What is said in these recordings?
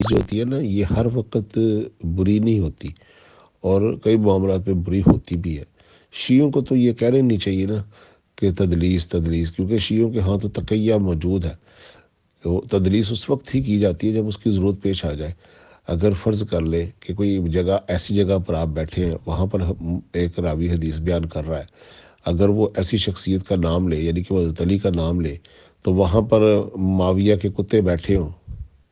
جو ہوتی ہے نا یہ ہر وقت بری نہیں ہوتی، اور کئی معاملات میں بری ہوتی بھی ہے۔ شیعوں کو تو یہ کہنا نہیں چاہیے نا کہ تدلیس تدلیس، کیونکہ شیعوں کے ہاں تو تقیہ موجود ہے۔ وہ تدلیس اس وقت ہی کی جاتی ہے جب اس کی ضرورت پیش آ جائے۔ اگر فرض کر لے کہ کوئی جگہ ایسی جگہ پر آپ بیٹھے ہیں، وہاں پر ایک راوی حدیث بیان کر رہا ہے، اگر وہ ایسی شخصیت کا نام لے، یعنی کہ وہ حضرت علی کا نام لے، تو وہاں پر معاویہ کے کتے بیٹھے ہوں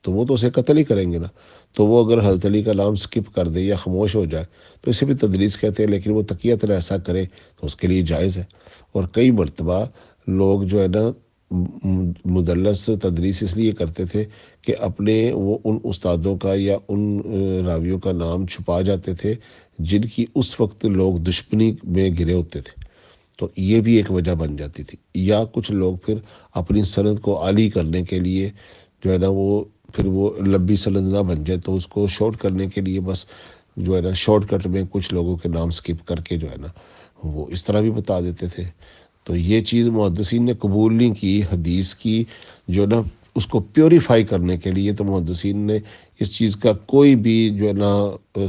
تو وہ تو اسے قتل ہی کریں گے نا۔ تو وہ اگر حضرت علی کا نام سکپ کر دے یا خاموش ہو جائے تو اسے بھی تدلیس کہتے ہیں، لیکن وہ تقیۃً ایسا کرے تو اس کے لیے جائز ہے۔ اور کئی مرتبہ لوگ جو ہے نا مدلس تدلیس اس لیے کرتے تھے کہ اپنے وہ ان استادوں کا یا ان راویوں کا نام چھپا جاتے تھے جن کی اس وقت لوگ دشمنی میں گرے ہوتے تھے، تو یہ بھی ایک وجہ بن جاتی تھی۔ یا کچھ لوگ پھر اپنی سند کو عالی کرنے کے لیے جو ہے نا وہ پھر وہ لمبی سند نہ بن جائے تو اس کو شارٹ کرنے کے لیے بس جو ہے نا شارٹ کٹ میں کچھ لوگوں کے نام سکپ کر کے جو ہے نا وہ اس طرح بھی بتا دیتے تھے۔ تو یہ چیز محدثین نے قبول نہیں کی، حدیث کی جو نا اس کو پیوریفائی کرنے کے لیے تو محدثین نے اس چیز کا کوئی بھی جو ہے نا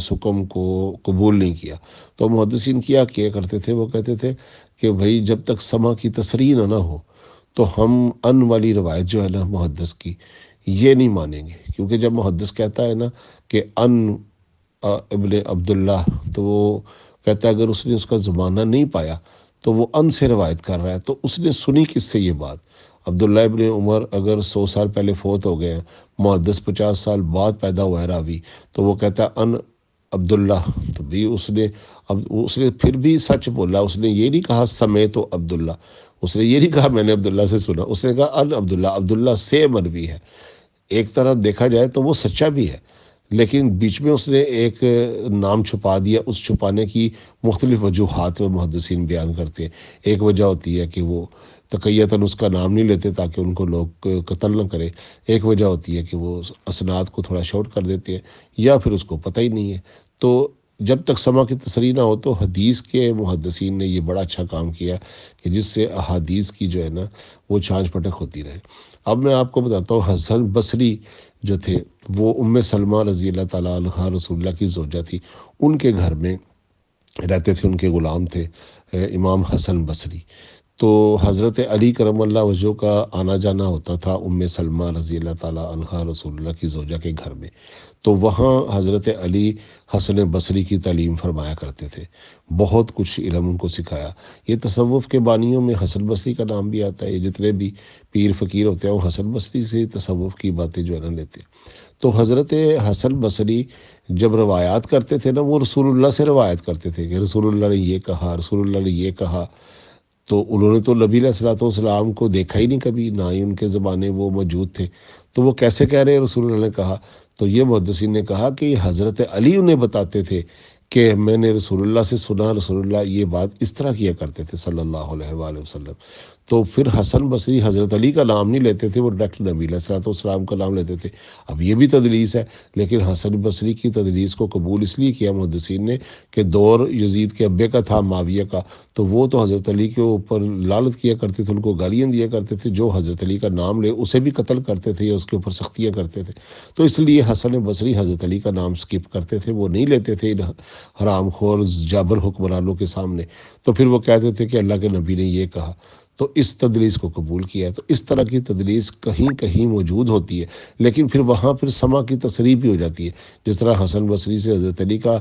حکم کو قبول نہیں کیا۔ تو محدثین کیا کرتے تھے، وہ کہتے تھے کہ بھئی جب تک سما کی تصریح نہ ہو تو ہم ان والی روایت جو ہے نا محدث کی یہ نہیں مانیں گے، کیونکہ جب محدث کہتا ہے نا کہ ان ابن عبداللہ، تو وہ کہتا ہے اگر اس نے اس کا زمانہ نہیں پایا تو وہ ان سے روایت کر رہا ہے، تو اس نے سنی کس سے یہ بات؟ عبداللہ ابن عمر اگر 100 سال پہلے فوت ہو گئے ہیں، محدث 50 سال بعد پیدا ہوا ہے راوی، تو وہ کہتا ہے ان عبداللہ، تو بھی اس نے پھر بھی سچ بولا، اس نے یہ نہیں کہا سمیت عبداللہ، اس نے یہ نہیں کہا میں نے عبداللہ سے سنا، اس نے کہا ان عبداللہ، عبداللہ سے مروی ہے۔ ایک طرح دیکھا جائے تو وہ سچا بھی ہے، لیکن بیچ میں اس نے ایک نام چھپا دیا۔ اس چھپانے کی مختلف وجوہات محدثین بیان کرتے ہیں۔ ایک وجہ ہوتی ہے کہ وہ تقیتاً اس کا نام نہیں لیتے تاکہ ان کو لوگ قتل نہ کرے، ایک وجہ ہوتی ہے کہ وہ اسناد کو تھوڑا شارٹ کر دیتے ہیں، یا پھر اس کو پتہ ہی نہیں ہے۔ تو جب تک سما کی تصریح نہ ہو تو حدیث کے محدثین نے یہ بڑا اچھا کام کیا کہ جس سے احادیث کی جو ہے نا وہ چھانچ پٹک ہوتی رہے۔ اب میں آپ کو بتاتا ہوں، حسن بصری جو تھے وہ ام سلمہ رضی اللہ تعالیٰ عنہ رسول اللہ کی زوجہ تھی، ان کے گھر میں رہتے تھے، ان کے غلام تھے امام حسن بصری۔ تو حضرت علی کرم اللہ وجہہ کا آنا جانا ہوتا تھا ام سلمہ رضی اللہ تعالیٰ عنہ رسول اللہ کی زوجہ کے گھر میں، تو وہاں حضرت علی حسن بصری کی تعلیم فرمایا کرتے تھے، بہت کچھ علم ان کو سکھایا۔ یہ تصوف کے بانیوں میں حسن بصری کا نام بھی آتا ہے، یہ جتنے بھی پیر فقیر ہوتے ہیں وہ حسن بصری سے تصوف کی باتیں جو ہے نا لیتے ہیں۔ تو حضرت حسن بصری جب روایات کرتے تھے نا، وہ رسول اللہ سے روایت کرتے تھے کہ رسول اللہ نے یہ کہا، رسول اللہ نے یہ کہا۔ تو انہوں نے تو نبی علیہ الصلوۃ والسلام کو دیکھا ہی نہیں کبھی، نہ ہی ان کے زمانے وہ موجود تھے، تو وہ کیسے کہہ رہے ہیں رسول اللہ نے کہا؟ تو یہ محدثین نے کہا کہ حضرت علی انہیں بتاتے تھے کہ میں نے رسول اللہ سے سنا، رسول اللہ یہ بات اس طرح کیا کرتے تھے صلی اللہ علیہ وآلہ وسلم۔ تو پھر حسن بصری حضرت علی کا نام نہیں لیتے تھے، وہ ڈائریکٹ نبی علیہ الصلوۃ والسلام کا نام لیتے تھے۔ اب یہ بھی تدلیس ہے، لیکن حسن بصری کی تدلیس کو قبول اس لیے کیا محدثین نے کہ دور یزید کے ابے کا تھا، معاویہ کا، تو وہ تو حضرت علی کے اوپر لعنت کیا کرتے تھے، ان کو گالیاں دیا کرتے تھے، جو حضرت علی کا نام لے اسے بھی قتل کرتے تھے یا اس کے اوپر سختیاں کرتے تھے۔ تو اس لیے حسن بصری حضرت علی کا نام سکپ کرتے تھے، وہ نہیں لیتے تھے حرام خور جابر حکمرانوں کے سامنے، تو پھر وہ کہتے تھے کہ اللہ کے نبی نے یہ کہا، تو اس تدلیس کو قبول کیا ہے۔ تو اس طرح کی تدلیس کہیں کہیں موجود ہوتی ہے، لیکن پھر وہاں پھر سما کی تصریح بھی ہو جاتی ہے، جس طرح حسن بصری سے حضرت علی کا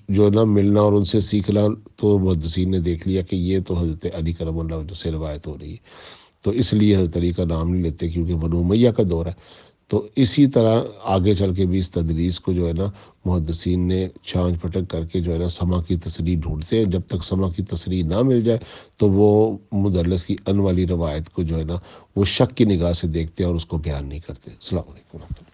جو نا ملنا اور ان سے سیکھنا، تو محدثین نے دیکھ لیا کہ یہ تو حضرت علی کرم اللہ وجہ سے روایت ہو رہی ہے، تو اس لیے حضرت علی کا نام نہیں لیتے کیونکہ بنو امیہ کا دور ہے۔ تو اسی طرح آگے چل کے بھی اس تدلیس کو جو ہے نا محدثین نے چھانچ پٹک کر کے جو ہے نا سما کی تصریح ڈھونڈتے ہیں، جب تک سما کی تصریح نہ مل جائے تو وہ مدلس کی ان والی روایت کو جو ہے نا وہ شک کی نگاہ سے دیکھتے ہیں اور اس کو بیان نہیں کرتے۔ السلام علیکم۔